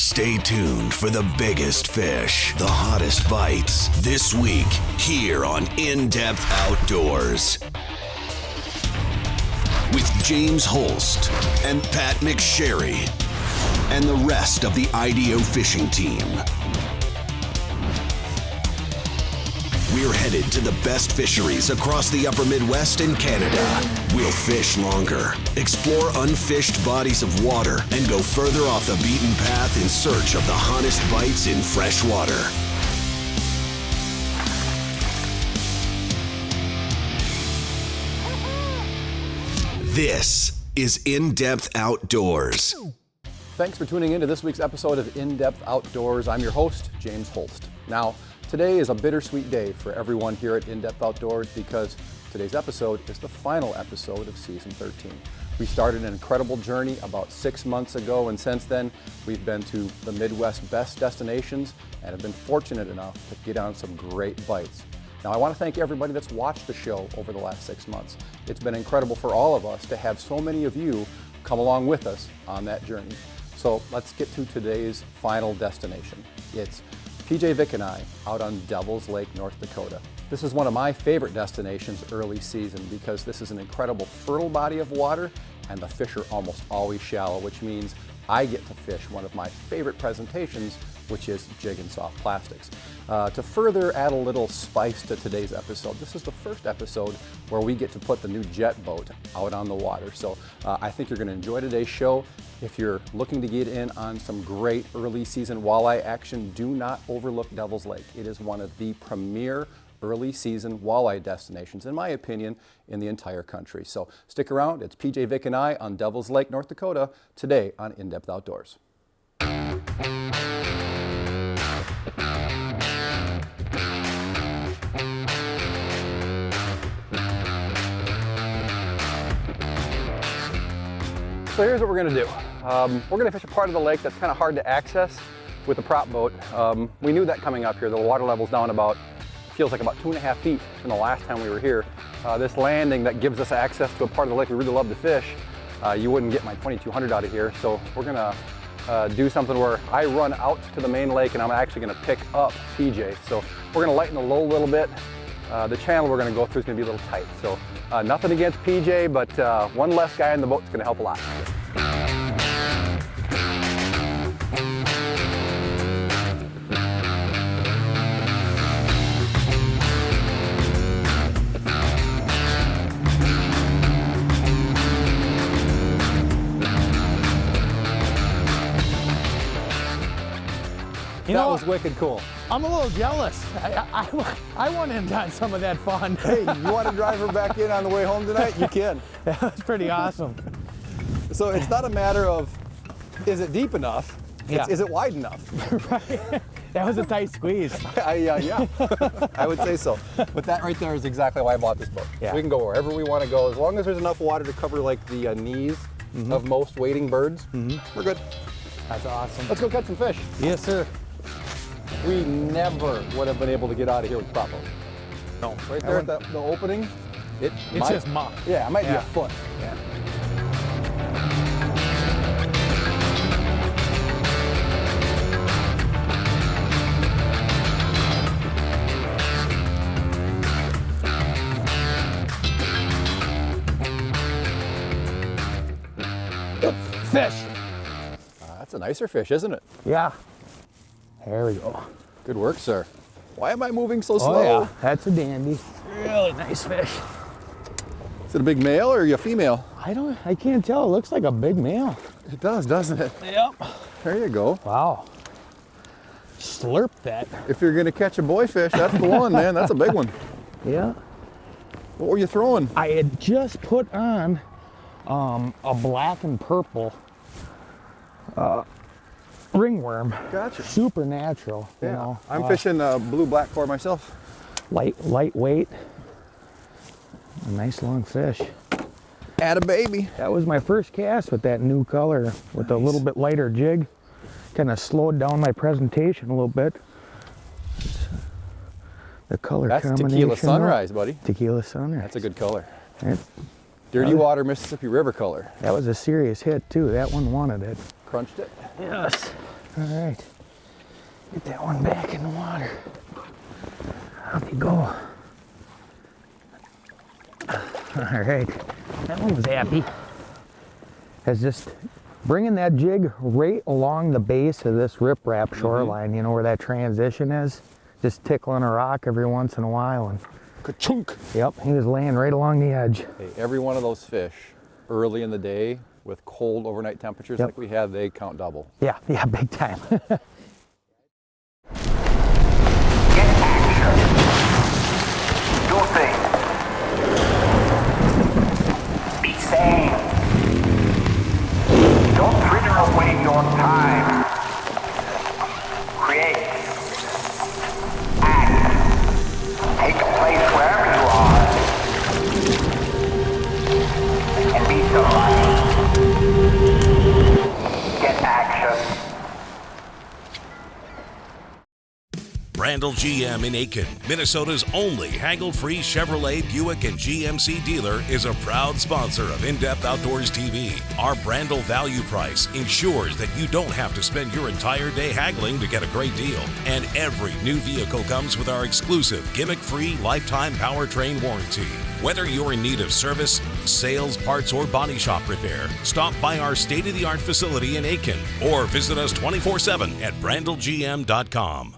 Stay tuned for the biggest fish, the hottest bites, this week here on In-Depth Outdoors. With James Holst and Pat McSherry and the rest of the IDO fishing team. We're headed to the best fisheries across the upper Midwest and Canada. We'll fish longer, explore unfished bodies of water, and go further off the beaten path in search of the hottest bites in fresh water. This is In-Depth Outdoors. Thanks for tuning in to this week's episode of In-Depth Outdoors. I'm your host, James Holst. Now, today is a bittersweet day for everyone here at In-Depth Outdoors because today's episode is the final episode of season 13. We started an incredible journey about 6 months ago, and since then, we've been to the Midwest's best destinations and have been fortunate enough to get on some great bites. Now, I want to thank everybody that's watched the show over the last 6 months. It's been incredible for all of us to have so many of you come along with us on that journey. So let's get to today's final destination. It's PJ, Vick, and I out on Devil's Lake, North Dakota. This is one of my favorite destinations early season because this is an incredible fertile body of water and the fish are almost always shallow, which means I get to fish one of my favorite presentations, which is jig and soft plastics. To further add a little spice to today's episode, this is the first episode where we get to put the new jet boat out on the water. So I think you're going to enjoy today's show. If you're looking to get in on some great early season walleye action, do not overlook Devil's Lake. It is one of the premier early season walleye destinations, in my opinion, in the entire country. So stick around. It's PJ, Vick, and I on Devil's Lake, North Dakota, today on In-Depth Outdoors. So here's what we're going to do. We're going to fish a part of the lake that's kind of hard to access with a prop boat. We knew that coming up here. The water level's down about, feels like about 2.5 feet from the last time we were here. This landing that gives us access to a part of the lake we really love to fish. You wouldn't get my 2200 out of here. So we're going to do something where I run out to the main lake and I'm actually going to pick up PJ. So we're going to lighten the load a little bit. The channel we're going to go through is going to be a little tight. So nothing against PJ, but one less guy in the boat is going to help a lot. That was wicked cool. I'm a little jealous. I want in on some of that fun. Hey, you want to drive her back in on the way home tonight? You can. That was pretty awesome. So it's not a matter of, is it deep enough? Yeah. Is it wide enough? Right. That was a tight squeeze. Yeah, I would say so. But that right there is exactly why I bought this boat. Yeah. We can go wherever we want to go. As long as there's enough water to cover like the knees of most wading birds, we're good. That's awesome. Let's go catch some fish. Yes, sir. We never would have been able to get out of here with prop boat. No. Right there at the opening, It's just muck. Yeah, it might be a foot. Yeah. Fish. That's a nicer fish, isn't it? Yeah. There we go. Good work, sir. Why am I moving so slow? Oh yeah, that's a dandy. Really nice fish. Is it a big male or are you a female? I can't tell. It looks like a big male. It does, doesn't it? Yep. There you go. Wow. Slurp that. If you're gonna catch a boy fish, that's the one, man. That's a big one. Yeah. What were you throwing? I had just put on a black and purple ringworm. Gotcha. Super natural. You know. I'm fishing blue black core myself. Lightweight. A nice long fish. Add a baby. That was my first cast with that new color with a little bit lighter jig. Kind of slowed down my presentation a little bit. The color That's combination. Tequila Sunrise, buddy. Tequila Sunrise. That's a good color. That's, Dirty water Mississippi River color. that was a serious hit too. That one wanted it. Crunched it. Yes. All right. Get that one back in the water. Off you go. All right. That one was happy. That's just bringing that jig right along the base of this riprap shoreline, you know, where that transition is. Just tickling a rock every once in a while. And Ka-chunk! yep, he was laying right along the edge. Hey, every one of those fish early in the day with cold overnight temperatures like we have, they count double. Yeah, big time. Get action. Do things. Be sane. Don't fritter away your time. Create. Act. Take a place wherever you are. And be somebody. Get action. Brandel GM in Aiken, Minnesota's only haggle-free Chevrolet, Buick, and GMC dealer, is a proud sponsor of In-Depth Outdoors TV. Our Brandel value price ensures that you don't have to spend your entire day haggling to get a great deal. And every new vehicle comes with our exclusive gimmick-free lifetime powertrain warranty. Whether you're in need of service, sales, parts, or body shop repair, stop by our state-of-the-art facility in Aiken or visit us 24/7 at brandelgm.com.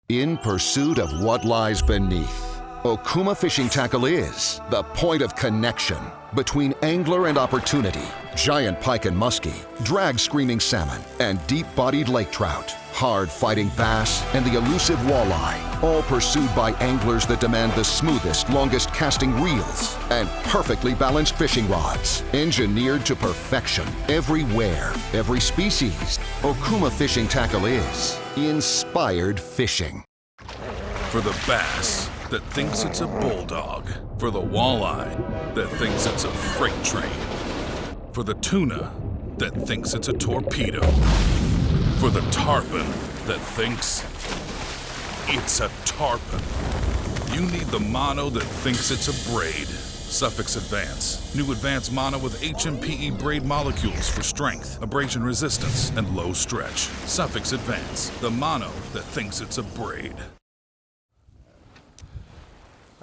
In pursuit of what lies beneath, Okuma Fishing Tackle is the point of connection between angler and opportunity. Giant pike and muskie, drag-screaming salmon, and deep-bodied lake trout, hard-fighting bass, and the elusive walleye, all pursued by anglers that demand the smoothest, longest-casting reels and perfectly balanced fishing rods, engineered to perfection everywhere, every species. Okuma Fishing Tackle is inspired fishing. For the bass that thinks it's a bulldog. For the walleye that thinks it's a freight train. For the tuna that thinks it's a torpedo. For the tarpon that thinks it's a tarpon. You need the mono that thinks it's a braid. Suffix Advance. New advanced mono with HMPE braid molecules for strength, abrasion resistance, and low stretch. Suffix Advance. The mono that thinks it's a braid.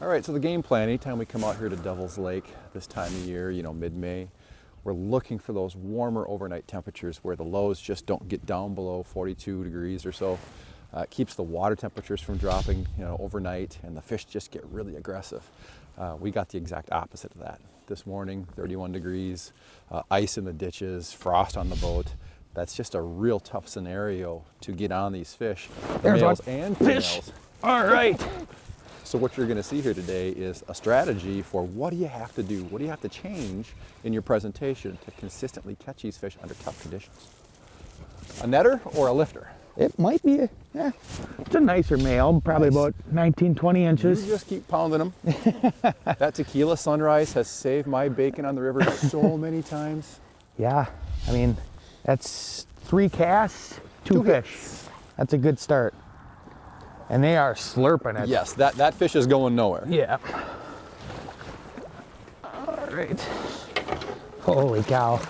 All right, so the game plan, anytime we come out here to Devil's Lake this time of year, you know, mid-May, we're looking for those warmer overnight temperatures where the lows just don't get down below 42 degrees or so. It keeps the water temperatures from dropping, you know, overnight, and the fish just get really aggressive. We got the exact opposite of that. This morning, 31 degrees, ice in the ditches, frost on the boat. That's just a real tough scenario to get on these fish, the males and females. All right. So what you're going to see here today is a strategy for what do you have to do, what do you have to change in your presentation to consistently catch these fish under tough conditions. A netter or a lifter? It might be, it's a nicer male, probably about 19, 20 inches. You just keep pounding them. That tequila sunrise has saved my bacon on the river so many times. Yeah, I mean, that's 3 casts, 2 fish. hits. That's a good start. And they are slurping it. Yes, that fish is going nowhere. Yeah. All right. Holy cow.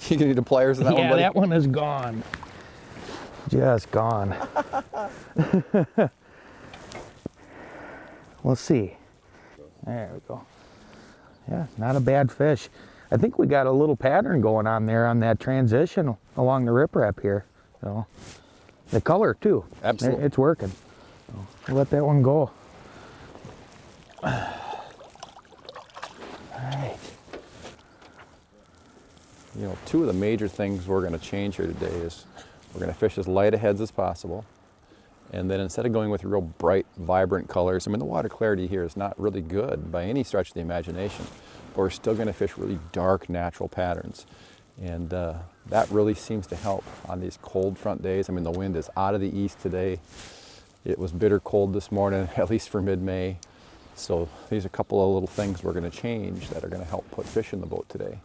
You gonna need the pliers in that one, Yeah, buddy? that one is gone. Just gone. We'll see. There we go. Yeah, not a bad fish. I think we got a little pattern going on there on that transition along the riprap here. So the color too. Absolutely. It's working. So we'll let that one go. All right. You know, 2 of the major things we're gonna change here today is we're gonna fish as light aheads as possible. And then instead of going with real bright, vibrant colors, I mean, the water clarity here is not really good by any stretch of the imagination, but we're still gonna fish really dark, natural patterns. And that really seems to help on these cold front days. I mean, the wind is out of the east today. It was bitter cold this morning, at least for mid-May. So these are a couple of little things we're gonna change that are gonna help put fish in the boat today.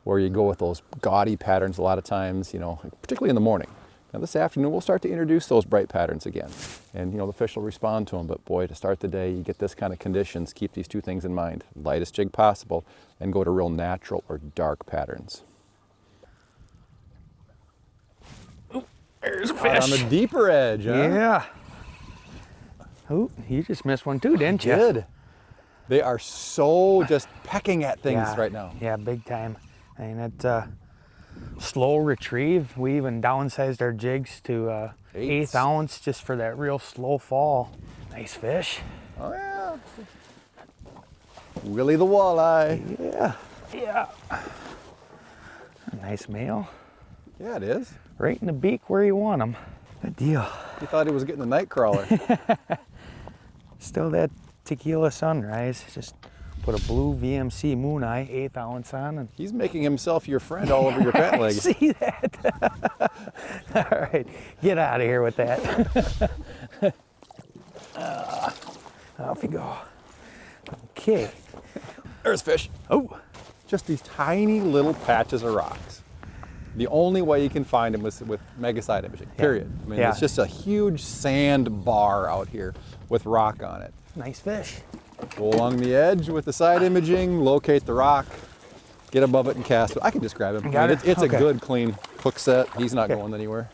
Where you go with those gaudy patterns a lot of times, you know, particularly in the morning. Now this afternoon, we'll start to introduce those bright patterns again. And you know, the fish will respond to them, but boy, to start the day, you get this kind of conditions, keep these 2 things in mind. Lightest jig possible, and go to real natural or dark patterns. fish. On the deeper edge, huh? Yeah. Oh, you just missed one too, didn't you? Did. They are so just pecking at things Yeah, right now. Yeah, big time. I mean, it's slow retrieve. We even downsized our jigs to eighth ounce just for that real slow fall. Nice fish. Oh yeah. Willie the walleye. Yeah. Yeah. A nice male. Yeah, it is. Right in the beak where you want him. Good deal. He thought he was getting the night crawler. Still that tequila sunrise. Just put a blue VMC Moon Eye 1/8 ounce on, and He's making himself your friend all over your pant leg. see that. All right, get out of here with that. Off you go. Okay. There's fish. Oh, Just these tiny little patches of rocks. The only way you can find them is with mega side imaging, period. I mean, Yeah. it's just a huge sand bar out here with rock on it. nice fish. Go along the edge with the side imaging, locate the rock, get above it and cast it. I can just grab him. Got I mean, it? it's Okay. a good, clean hook set. He's not going anywhere.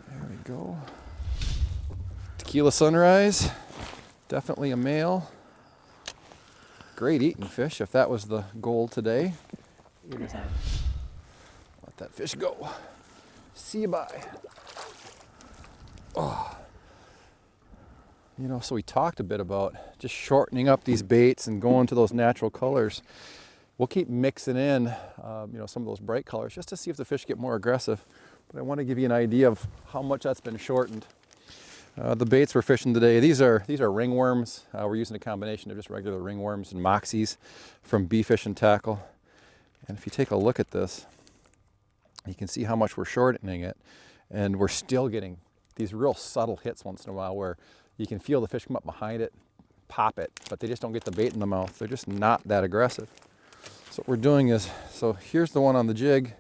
There we go. Tequila sunrise. Definitely a male. Great eating fish if that was the goal today. Let that fish go. See you bye. Oh. You know, so we talked a bit about just shortening up these baits and going to those natural colors. We'll keep mixing in, some of those bright colors just to see if the fish get more aggressive. But I want to give you an idea of how much that's been shortened. The baits we're fishing today, these are ringworms. We're using a combination of just regular ringworms and moxies from B Fish and Tackle. And if you take a look at this, you can see how much we're shortening it. And we're still getting these real subtle hits once in a while where you can feel the fish come up behind it, pop it, but they just don't get the bait in the mouth. They're just not that aggressive. So what we're doing is, so here's the one on the jig,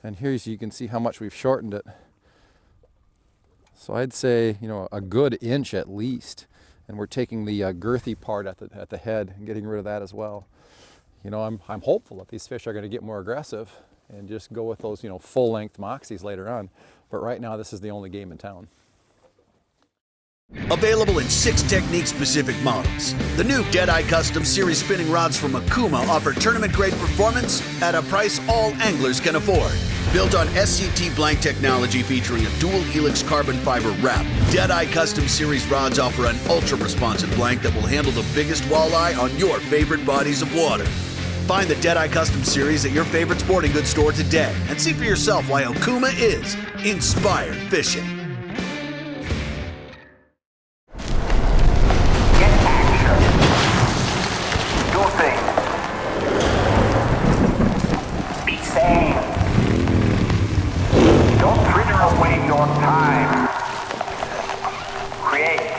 and here's, you can see how much we've shortened it. So I'd say, a good inch at least. And we're taking the girthy part at the head and getting rid of that as well. I'm hopeful that these fish are going to get more aggressive and just go with those, full length moxies later on. But right now, this is the only game in town. Available in 6 technique-specific models, the new Deadeye Custom Series spinning rods from Akuma offer tournament-grade performance at a price all anglers can afford. Built on SCT blank technology featuring a dual helix carbon fiber wrap, Deadeye Custom Series rods offer an ultra-responsive blank that will handle the biggest walleye on your favorite bodies of water. Find the Deadeye Custom Series at your favorite sporting goods store today and see for yourself why Okuma is inspired fishing. Get action. Do things. Be sane. Don't fritter away your time. Create.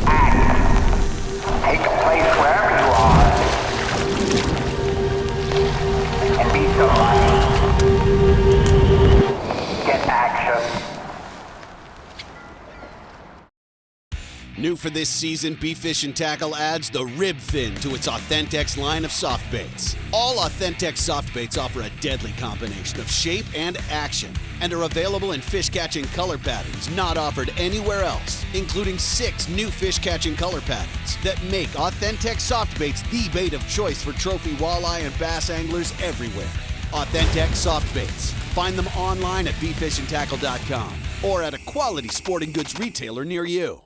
Act. Take a place wherever you are. And be somebody. Get action. New for this season, B Fish and Tackle adds the rib fin to its Authentex line of soft baits. All Authentex soft baits offer a deadly combination of shape and action and are available in fish catching color patterns not offered anywhere else, including 6 new fish catching color patterns that make Authentex soft baits the bait of choice for trophy walleye and bass anglers everywhere. Authentex soft baits. Find them online at bfishandtackle.com or at a quality sporting goods retailer near you.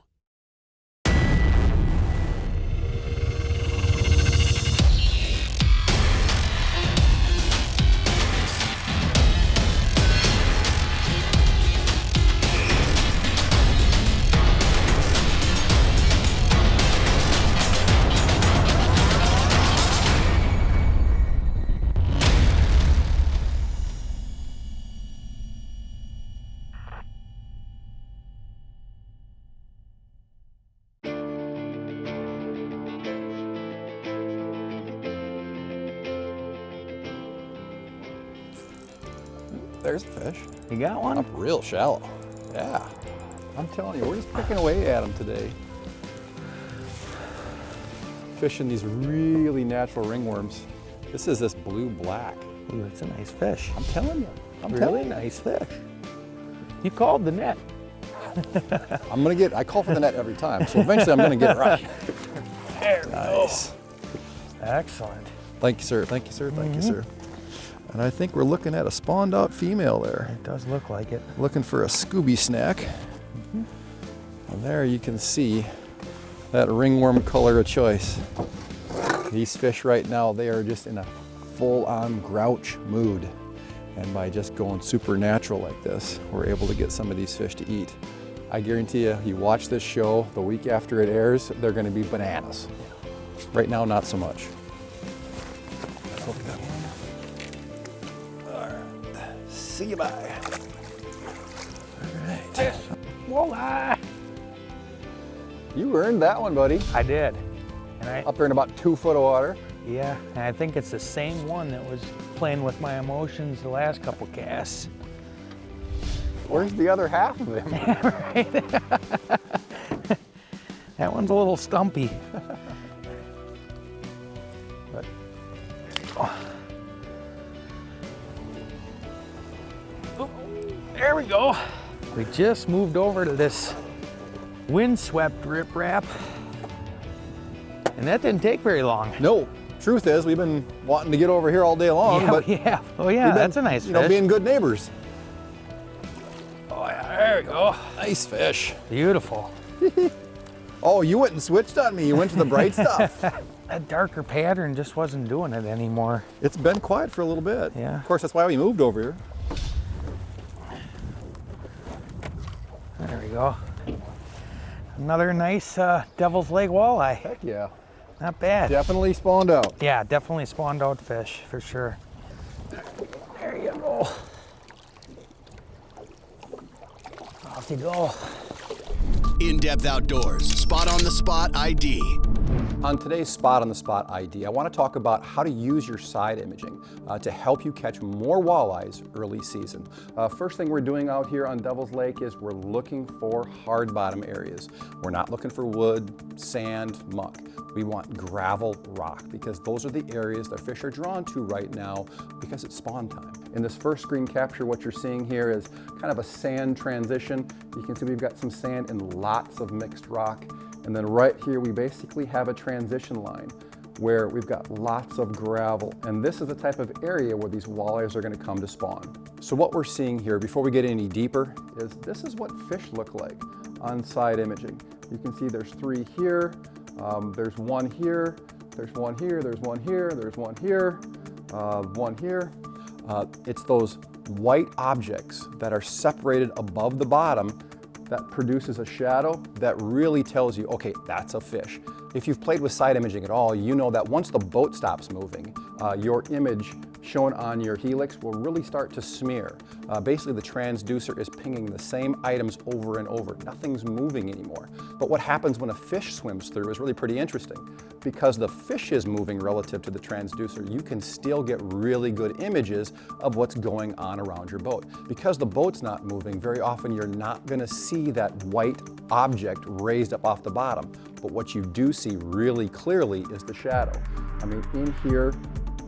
There's a fish. You got one? Up real shallow. Yeah. I'm telling you, we're just picking away at them today. Fishing these really natural ringworms. This is this blue-black. Ooh, that's a nice fish. I'm telling you. I'm Really telling you. nice fish. You called the net. I call for the net every time, so eventually I'm gonna get it right. There we Nice. go. Excellent. Thank you, sir. Thank you, sir. Thank you, sir. And I think we're looking at a spawned out female there. It does look like it. Looking for a Scooby snack. And there you can see that ringworm color of choice. These fish right now, they are just in a full-on grouch mood. And by just going supernatural like this, we're able to get some of these fish to eat. I guarantee you watch this show, the week after it airs, they're gonna be bananas. Right now, not so much. Let's look at that one. All right, see you bye. All right. Walleye! You earned that one, buddy. I did. And Up there in about 2 foot of water. yeah, and I think it's the same one that was playing with my emotions the last couple casts. Where's the other half of him? That one's a little stumpy. But There we go. We just moved over to this windswept riprap, and that didn't take very long. no, truth is, we've been wanting to get over here all day long, but yeah. Oh we've yeah, been, that's a nice you know, fish. being good neighbors. Oh yeah, there we go. Nice fish. Beautiful. Oh, you went and switched on me. You went to the bright stuff. That darker pattern just wasn't doing it anymore. It's been quiet for a little bit. Yeah. Of course, that's why we moved over here. There we go. Another nice Devil's Lake walleye. Heck yeah. Not bad. Definitely spawned out. Yeah, definitely spawned out fish for sure. There you go. Off you go. In-Depth Outdoors, Spot on the Spot ID. On today's Spot on the Spot ID, I want to talk about how to use your side imaging to help you catch more walleyes early season. First thing we're doing out here on Devil's Lake is we're looking for hard bottom areas. We're not looking for wood, sand, muck. We want gravel, rock, because those are the areas that fish are drawn to right now because it's spawn time. In this first screen capture, what you're seeing here is kind of a sand transition. You can see we've got some sand and lots of mixed rock. And then right here, we basically have a transition line where we've got lots of gravel. And this is the type of area where these walleyes are gonna come to spawn. So what we're seeing here, before we get any deeper, is this is what fish look like on side imaging. You can see there's 3 here, there's 1 here, there's 1 here, there's 1 here, there's 1 here, 1 here. It's those white objects that are separated above the bottom that produces a shadow that really tells you, okay, that's a fish. If you've played with side imaging at all, you know that once the boat stops moving, your image shown on your helix will really start to smear. Basically, the transducer is pinging the same items over and over. Nothing's moving anymore. But what happens when a fish swims through is really pretty interesting. Because the fish is moving relative to the transducer, you can still get really good images of what's going on around your boat. Because the boat's not moving, very often you're not gonna see that white object raised up off the bottom. But what you do see really clearly is the shadow. I mean, in here,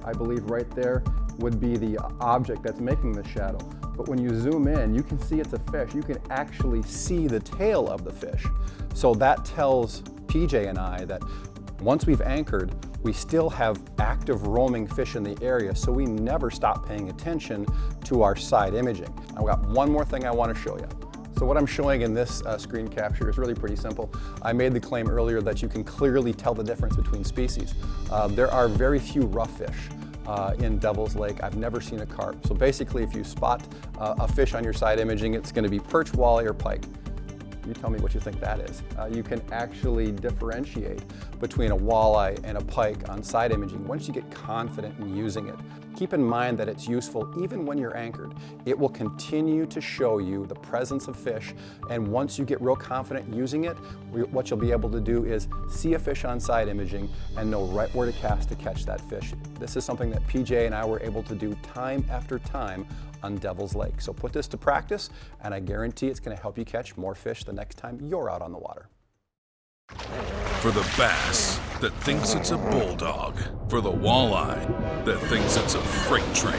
I believe right there would be the object that's making the shadow. But when you zoom in, you can see it's a fish. You can actually see the tail of the fish. So that tells PJ and I that once we've anchored, we still have active roaming fish in the area, so we never stop paying attention to our side imaging. I've got one more thing I want to show you. So what I'm showing in this screen capture is really pretty simple. I made the claim earlier that you can clearly tell the difference between species. There are very few rough fish in Devil's Lake. I've never seen a carp. So basically, if you spot a fish on your side imaging, it's going to be perch, walleye, or pike. You tell me what you think that is. You can actually differentiate between a walleye and a pike on side imaging once you get confident in using it. Keep in mind that it's useful even when you're anchored. It will continue to show you the presence of fish, and once you get real confident using it, what you'll be able to do is see a fish on side imaging and know right where to cast to catch that fish. This is something that PJ and I were able to do time after time on Devil's Lake. So put this to practice, and I guarantee it's going to help you catch more fish the next time you're out on the water. For the bass that thinks it's a bulldog. For the walleye that thinks it's a freight train.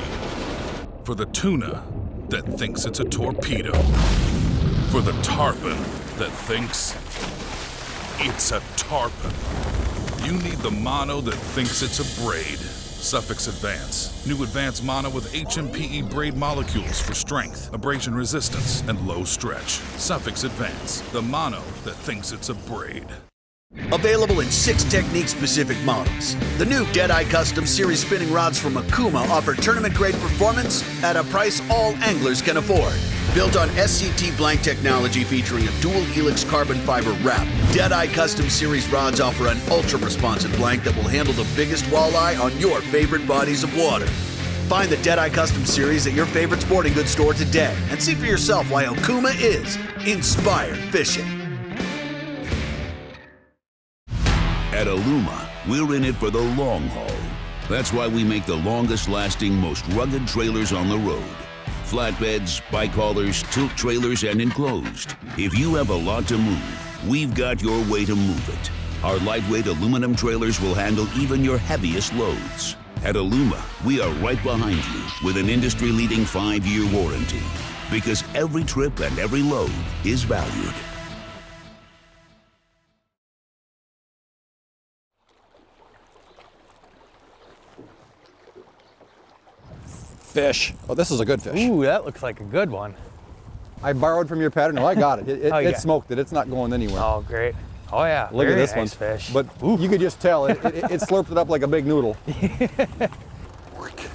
For the tuna that thinks it's a torpedo. For the tarpon that thinks it's a tarpon. You need the mono that thinks it's a braid. Suffix Advance. New Advanced Mono with HMPE braid molecules for strength, abrasion resistance, and low stretch. Suffix Advance. The mono that thinks it's a braid. Available in 6 technique-specific models. The new Deadeye Custom Series spinning rods from Akuma offer tournament-grade performance at a price all anglers can afford. Built on SCT blank technology featuring a dual helix carbon fiber wrap, Deadeye Custom Series rods offer an ultra-responsive blank that will handle the biggest walleye on your favorite bodies of water. Find the Deadeye Custom Series at your favorite sporting goods store today and see for yourself why Okuma is inspired fishing. At Aluma, we're in it for the long haul. That's why we make the longest-lasting, most rugged trailers on the road. Flatbeds, bike haulers, tilt trailers, and enclosed. If you have a lot to move, we've got your way to move it. Our lightweight aluminum trailers will handle even your heaviest loads. At Aluma, we are right behind you with an industry-leading 5-year warranty. Because every trip and every load is valued. Fish. Oh, this is a good fish. Ooh, that looks like a good one. I borrowed from your pattern. No, I got it. It smoked it. It's not going anywhere. Oh, great. Oh, yeah. Look at this nice one. Fish. But you could just tell it slurped it up like a big noodle. Right.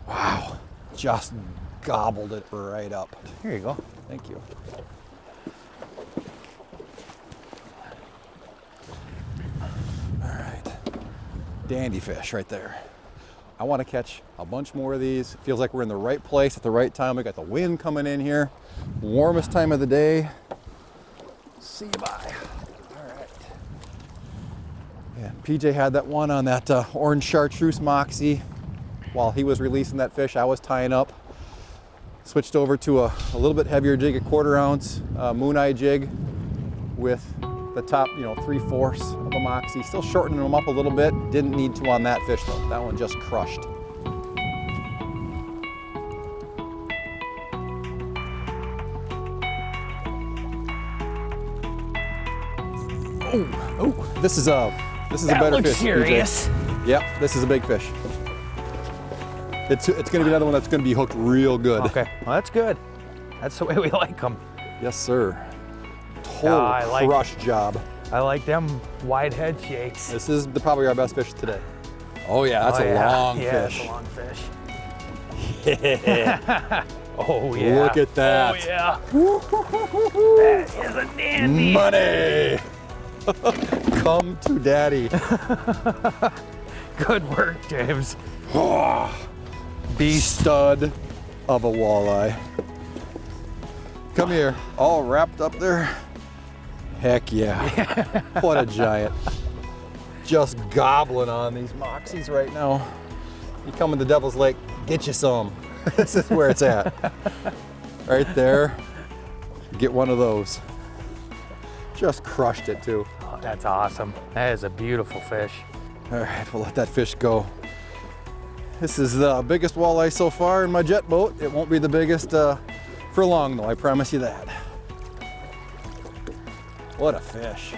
Wow. Just gobbled it right up. Here you go. Thank you. All right. Dandy fish right there. I want to catch a bunch more of these. Feels like we're in the right place at the right time. We got the wind coming in here. Warmest time of the day. See you bye. All right. Yeah, PJ had that one on that orange chartreuse moxie. While he was releasing that fish, I was tying up. Switched over to a little bit heavier jig, a 1/4 ounce moon eye jig with the top, 3/4 of a moxie. Still shortening them up a little bit. Didn't need to on that fish though. That one just crushed. Oh, this is a better fish. Serious. PJ. Yep, this is a big fish. It's going to be another one that's going to be hooked real good. Okay, well that's good. That's the way we like them. Yes, sir. Total crush job. I like them wide head shakes. This is probably our best fish today. Oh yeah, that's a long fish. Yeah, it's a long fish. Yeah. Oh yeah. Look at that. Oh yeah. That is a dandy. Money. Come to daddy. Good work, James. Beast stud of a walleye. Come here, all wrapped up there. Heck yeah. What a giant. Just gobbling on these moxies right now. You come in the Devil's Lake, get you some. This is where it's at. Right there, get one of those. Just crushed it too. Oh, that's awesome. That is a beautiful fish. All right, we'll let that fish go. This is the biggest walleye so far in my jet boat. It won't be the biggest for long though, I promise you that. What a fish.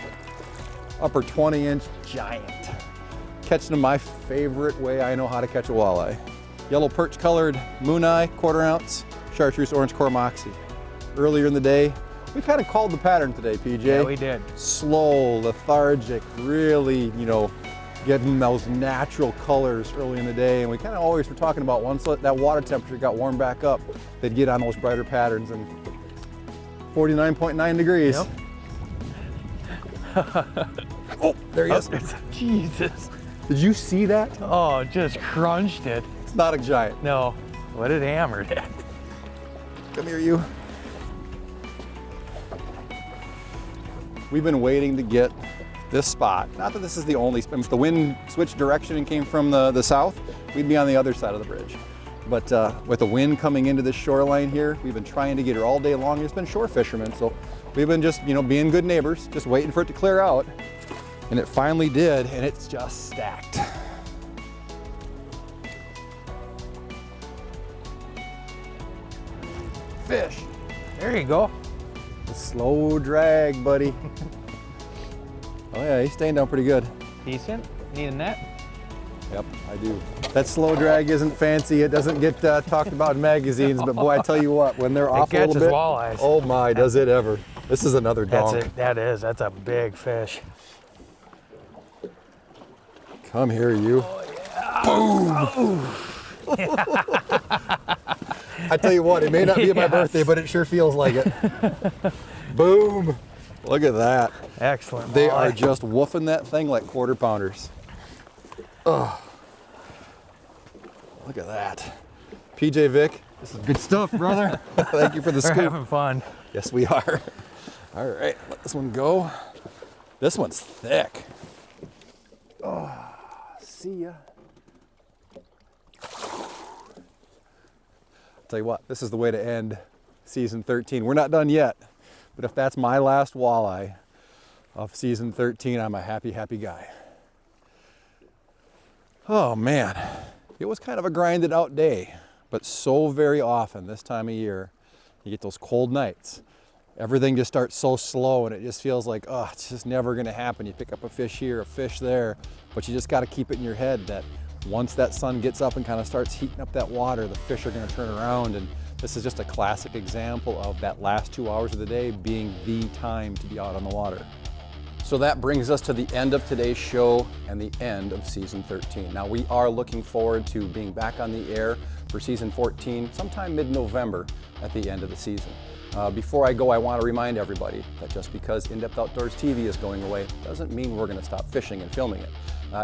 Upper 20-inch giant. Catching them my favorite way I know how to catch a walleye. Yellow perch colored moon eye, 1/4 ounce, chartreuse orange core moxie. Earlier in the day, we kind of called the pattern today, PJ. Yeah, we did. Slow, lethargic, really, getting those natural colors early in the day. And we kind of always were talking about once that water temperature got warmed back up, they'd get on those brighter patterns. And 49.9 degrees. Yep. Oh, there he is. Jesus. Did you see that? Oh, just crunched it. It's not a giant. No, what it hammered it. Come here, you. We've been waiting to get this spot. Not that this is the only spot. If the wind switched direction and came from the south, we'd be on the other side of the bridge. But with the wind coming into this shoreline here, we've been trying to get her all day long. It's been shore fishermen, so we've been just, being good neighbors, just waiting for it to clear out. And it finally did, and it's just stacked. Fish. There you go. A slow drag, buddy. Oh yeah, he's staying down pretty good. Decent. Need a net? Yep, I do. That slow drag isn't fancy. It doesn't get talked about in magazines, but boy, I tell you what, when they're off a little bit, walleyes. Oh my, does it ever. This is another donk. That's a big fish. Come here, you. Oh, yeah. Boom. I tell you what, it may not be my birthday, but it sure feels like it. Boom. Look at that. Excellent. They are just woofing that thing like quarter pounders. Oh. Look at that. PJ Vick, this is good stuff, brother. Thank you for the scoop. We're having fun. Yes, we are. All right, let this one go. This one's thick. Oh, see ya. Tell you what, this is the way to end season 13. We're not done yet, but if that's my last walleye of season 13, I'm a happy, happy guy. Oh man, it was kind of a grinded out day, but so very often this time of year, you get those cold nights. Everything just starts so slow and it just feels like, oh, it's just never gonna happen. You pick up a fish here, a fish there, but you just gotta keep it in your head that once that sun gets up and kind of starts heating up that water, the fish are gonna turn around. And this is just a classic example of that last 2 hours of the day being the time to be out on the water. So that brings us to the end of today's show and the end of season 13. Now we are looking forward to being back on the air for season 14 sometime mid-November at the end of the season. Before I go, I want to remind everybody that just because In-Depth Outdoors TV is going away doesn't mean we're going to stop fishing and filming it.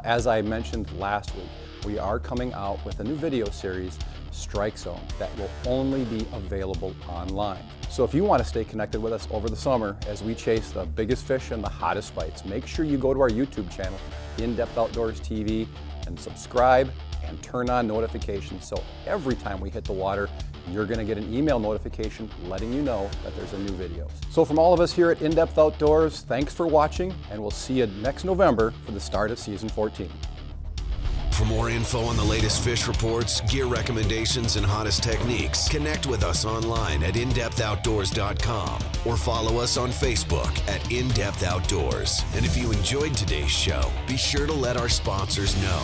As I mentioned last week, we are coming out with a new video series, Strike Zone, that will only be available online. So if you want to stay connected with us over the summer as we chase the biggest fish and the hottest bites, make sure you go to our YouTube channel, In-Depth Outdoors TV, and subscribe and turn on notifications so every time we hit the water, you're going to get an email notification letting you know that there's a new video. So from all of us here at In-Depth Outdoors, thanks for watching, and we'll see you next November for the start of season 14. For more info on the latest fish reports, gear recommendations, and hottest techniques, connect with us online at indepthoutdoors.com or follow us on Facebook at In-Depth Outdoors. And if you enjoyed today's show, be sure to let our sponsors know.